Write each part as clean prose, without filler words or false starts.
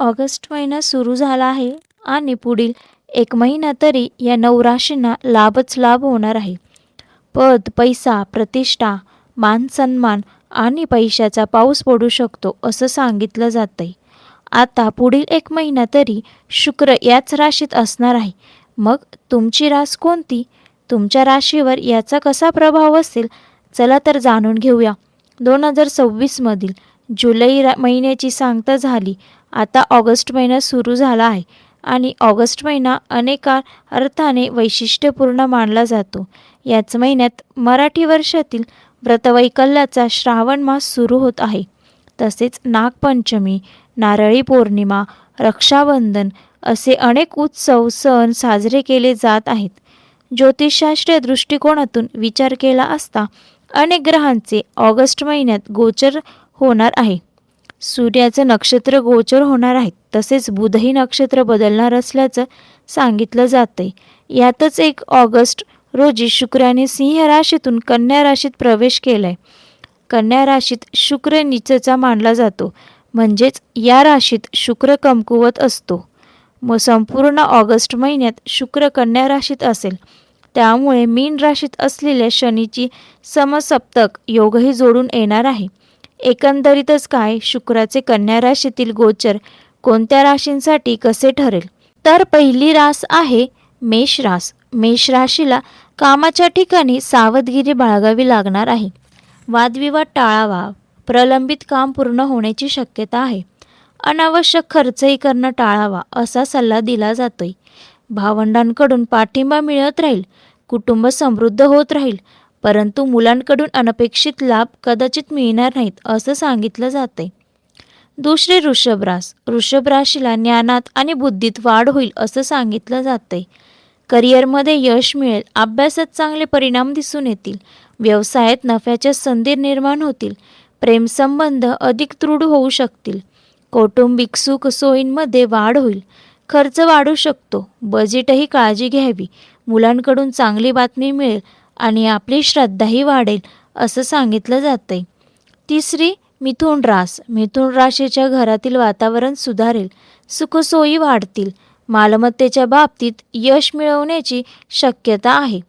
August महिना सुरू झाला आहे आणि पुढील 1 महिना तरी या 9 राशींना लाभच लाभ होणार आहे. पद, पैसा, प्रतिष्ठा, मान सन्मान आणि पैशाचा पाऊस पडू शकतो असं सांगितलं जातंय. आता पुढील 1 महिना तरी शुक्र याच राशीत असणार आहे. मग तुमची रास कोणती? तुमच्या राशीवर याचा कसा प्रभाव असेल? चला तर जाणून घेऊया. 2026मधील जुलै महिन्याची सांगता झाली. आता ऑगस्ट महिना सुरू झाला आहे आणि ऑगस्ट महिना अनेक अर्थाने वैशिष्ट्यपूर्ण मानला जातो. याच महिन्यात मराठी वर्षातील व्रतवैकल्याचा श्रावण मास सुरू होत आहे. तसेच नागपंचमी, नारळी पौर्णिमा, रक्षाबंधन असे अनेक उत्सव सण साजरे केले जात आहेत. ज्योतिषशास्त्रीय दृष्टिकोनातून विचार केला असता अनेक ग्रहांचे ऑगस्ट महिन्यात गोचर होणार आहे. सूर्याचं नक्षत्र गोचर होणार आहे. तसेच बुधही नक्षत्र बदलणार असल्याचं सांगितलं जातंय. यातच 1 ऑगस्ट रोजी शुक्राने सिंह राशीतून कन्या राशीत प्रवेश केलाय. कन्या राशीत शुक्र नीचचा मानला जातो, म्हणजेच या राशीत शुक्र कमकुवत असतो. मग संपूर्ण ऑगस्ट महिन्यात शुक्र कन्या राशीत असेल. त्यामुळे मीन राशीत असलेल्या शनीची समसप्तक योगही जोडून येणार आहे. एकंदरीतच काय, शुक्राचे कन्या राशीतील गोचर कोणत्या राशींसाठी कसे ठरेल? तर पहिली रास आहे मेष रास. मेष राशीला कामाच्या ठिकाणी सावधगिरी बाळगावी लागणार आहे. वादविवाद टाळावा. प्रलंबित काम पूर्ण होण्याची शक्यता आहे. अनावश्यक खर्चही करणं टाळावा असा सल्ला दिला जातोय. भावंडांकडून पाठिंबा मिळत राहील. कुटुंब समृद्ध होत राहील. परंतु मुलांकडून अनपेक्षित लाभ कदाचित मिळणार नाहीत असं सांगितलं जातंय. दुसरी वृषभ रास. वृषभ राशीला ज्ञानात आणि बुद्धीत वाढ होईल असं सांगितलं जातंय. करिअरमध्ये यश मिळेल. अभ्यासात चांगले परिणाम दिसून येतील. व्यवसायात नफ्याच्या संधी निर्माण होतील. प्रेमसंबंध अधिक दृढ होऊ शकतील. कौटुंबिक सुख सोयींमध्ये वाढ होईल. खर्च वाढू शकतो. बजेटही काळजी घ्यावी. मुलांकडून चांगली बातमी मिळेल आणि आपली श्रद्धाही वाढेल असं सांगितलं जातंय. तिसरी मिथुन रास. मिथुन राशीच्या घरातील वातावरण सुधारेल. सुखसोयी वाढतील. मालमत्तेच्या बाबतीत यश मिळवण्याची शक्यता आहे.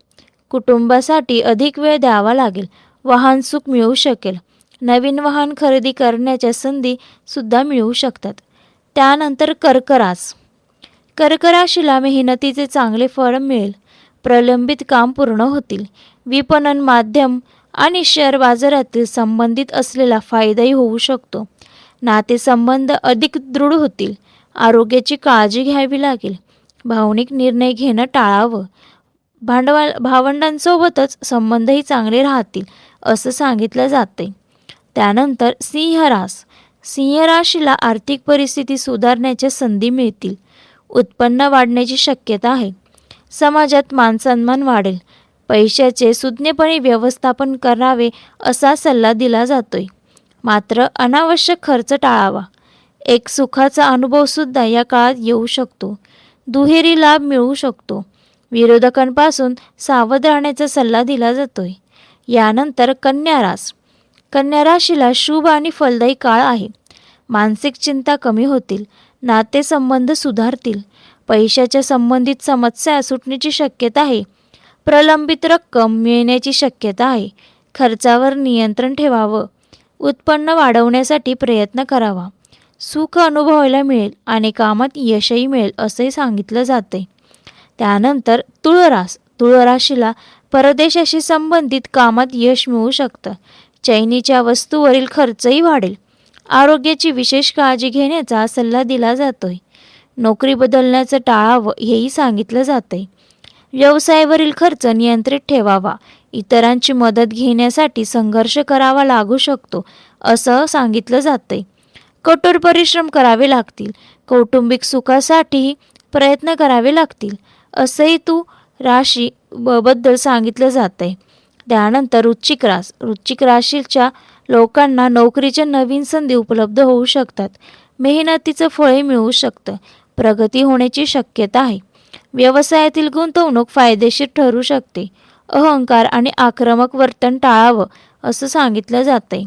कुटुंबासाठी अधिक वेळ द्यावा लागेल. वाहन सुख मिळू शकेल. नवीन वाहन खरेदी करण्याच्या संधी सुद्धा मिळू शकतात. त्यानंतर कर्क रास. कर्क राशीला मेहनतीचे चांगले फळ मिळेल. प्रलंबित काम पूर्ण होतील. विपणन माध्यम आणि शेअर बाजारातील संबंधित असलेला फायदाही होऊ शकतो. नातेसंबंध अधिक दृढ होतील. आरोग्याची काळजी घ्यावी लागेल. भावनिक निर्णय घेणं टाळावं. भावंडांसोबतच संबंधही चांगले राहतील असं सांगितलं जातंय. त्यानंतर सिंह रास. सिंह राशीला आर्थिक परिस्थिती सुधारण्याच्या संधी मिळतील. उत्पन्न वाढण्याची शक्यता आहे. समाजात मानसन्मान वाढेल. पैशाचे सुज्ञपणे व्यवस्थापन करावे असा सल्ला दिला जातोय. मात्र अनावश्यक खर्च टाळावा. एक सुखाचा अनुभवसुद्धा या काळात येऊ शकतो. दुहेरी लाभ मिळू शकतो. विरोधकांपासून सावध राहण्याचा सल्ला दिला जातोय. यानंतर कन्या रास. कन्या राशीला शुभ आणि फलदायी काळ आहे. मानसिक चिंता कमी होतील. नातेसंबंध सुधारतील. पैशाच्या संबंधित समस्या सुटण्याची शक्यता आहे. प्रलंबित रक्कम मिळण्याची शक्यता आहे. खर्चावर नियंत्रण ठेवावं. उत्पन्न वाढवण्यासाठी प्रयत्न करावा. सुख अनुभवायला मिळेल आणि कामात यशही मिळेल असंही सांगितलं जाते. त्यानंतर तुळ रास. तुळ राशीला परदेशाशी संबंधित कामात यश मिळू शकतं. चैनीच्या वस्तूवरील खर्चही वाढेल. आरोग्याची विशेष काळजी घेण्याचा सल्ला दिला जातोय. नोकरी बदलण्याचं टाळावं हेही सांगितलं जातंय. व्यवसायावरील खर्च नियंत्रित ठेवावा. इतरांची मदत घेण्यासाठी संघर्ष करावा लागू शकतो असं सांगितलं जातंय. कठोर परिश्रम करावे लागतील. कौटुंबिक सुखासाठी प्रयत्न करावे लागतील असंही राशी बद्दल सांगितलं जातंय. त्यानंतर वृश्चिक रास. वृश्चिक राशीच्या लोकांना नोकरीच्या नवीन संधी उपलब्ध होऊ शकतात. मेहनतीचं फळही मिळू शकतं. प्रगती होण्याची शक्यता आहे. व्यवसायातील गुंतवणूक फायदेशीर ठरू शकते. अहंकार आणि आक्रमक वर्तन टाळावं असं सांगितलं जातंय.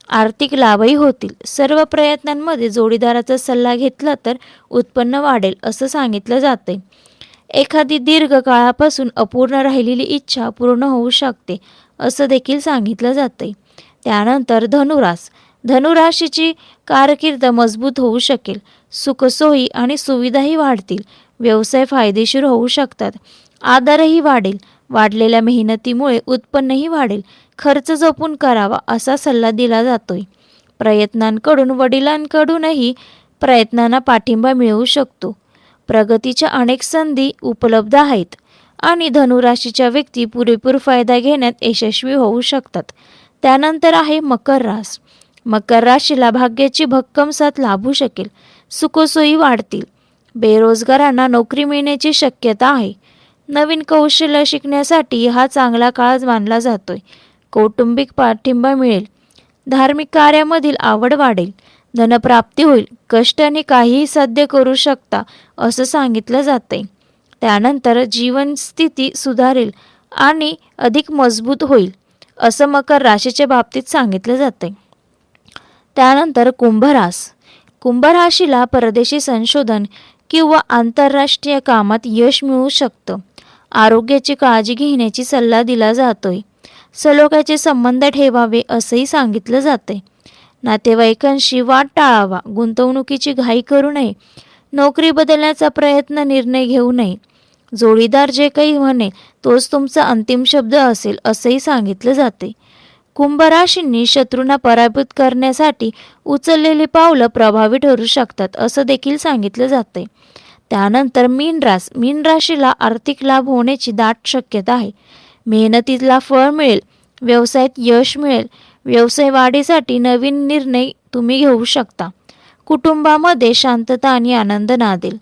आर्थिक लाभही होतील. सर्व प्रयत्नांमध्ये जोडीदाराचा सल्ला घेतला तर उत्पन्न वाढेल असं सांगितलं जाते. एखादी दीर्घ काळापासून अपूर्ण राहिलेली इच्छा पूर्ण होऊ शकते असं देखील सांगितलं जाते. त्यानंतर धनुराशीची कारकीर्द मजबूत होऊ शकेल. सुखसोयी आणि सुविधाही वाढतील. व्यवसाय फायदेशीर होऊ शकतात. आधारही वाढेल. वाढलेल्या मेहनतीमुळे उत्पन्नही वाढेल. खर्च जपून करावा असा सल्ला दिला जातोय. प्रयत्नांकडून वडिलांकडूनही प्रयत्नांना पाठिंबा मिळू शकतो. प्रगतीच्या अनेक संधी उपलब्ध आहेत आणि धनुराशीच्या व्यक्ती पुरेपूर फायदा घेण्यात यशस्वी होऊ शकतात. त्यानंतर आहे मकर रास. मकर राशीला भाग्याची भक्कम साथ लाभू शकेल. सुखसोयी वाढतील. बेरोजगारांना नोकरी मिळण्याची शक्यता आहे. नवीन कौशल्य शिकण्यासाठी हा चांगला काळ मानला जातोय. कौटुंबिक पाठिंबा मिळेल. धार्मिक कार्यामधील आवड वाढेल. धनप्राप्ती होईल. कष्टाने काहीही साध्य करू शकता असं सांगितलं जाते. त्यानंतर जीवनस्थिती सुधारेल आणि अधिक मजबूत होईल असं मकर राशीच्या बाबतीत सांगितलं जाते. त्यानंतर कुंभ राशीला परदेशी संशोधन किंवा आंतरराष्ट्रीय कामात यश मिळू शकतं. आरोग्याची काळजी घेण्याची सल्ला दिला जातोय. सलोख्याचे संबंध ठेवावे असंही सांगितलं जाते. नातेवाईकांशी वाद टाळावा. गुंतवणुकीची घाई करू नये. नोकरी बदलण्याचा निर्णय घेऊ नये. जोडीदार जे काही म्हणेल तोच तुमचा अंतिम शब्द असेल असंही सांगितलं जाते. कुंभ राशींनी शत्रूंना पराभूत करण्यासाठी उचललेली पावलं प्रभावी ठरू शकतात असं देखील सांगितलं जाते. त्यानंतर मीन राशीला आर्थिक लाभ होण्याची दाट शक्यता आहे. मेहनतीला फळ मिळेल. व्यवसायात यश मिळेल. व्यवसाय वाढीसाठी नवीन निर्णय तुम्ही घेऊ शकता. कुटुंबामध्ये शांतता आणि आनंद नांदेल.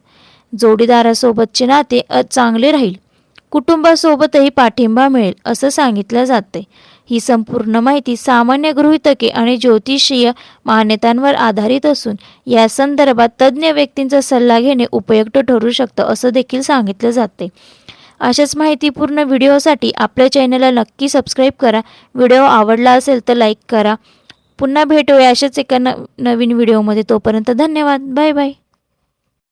जोडीदारासोबतचे नाते चांगले राहील. कुटुंबासोबतही पाठिंबा मिळेल असं सांगितलं जाते. ही संपूर्ण माहिती सामान्य गृहीतके आणि ज्योतिषीय मान्यतांवर आधारित असून या संदर्भात तज्ज्ञ व्यक्तींचा सल्ला घेणे उपयुक्त ठरू शकतं असं देखील सांगितलं जाते. अशाच माहितीपूर्ण व्हिडिओसाठी आपल्या चॅनलला नक्की सबस्क्राईब करा. व्हिडिओ आवडला असेल तर लाईक करा. पुन्हा भेटूया अशाच एका नवीन व्हिडिओमध्ये. तोपर्यंत धन्यवाद. Bye bye.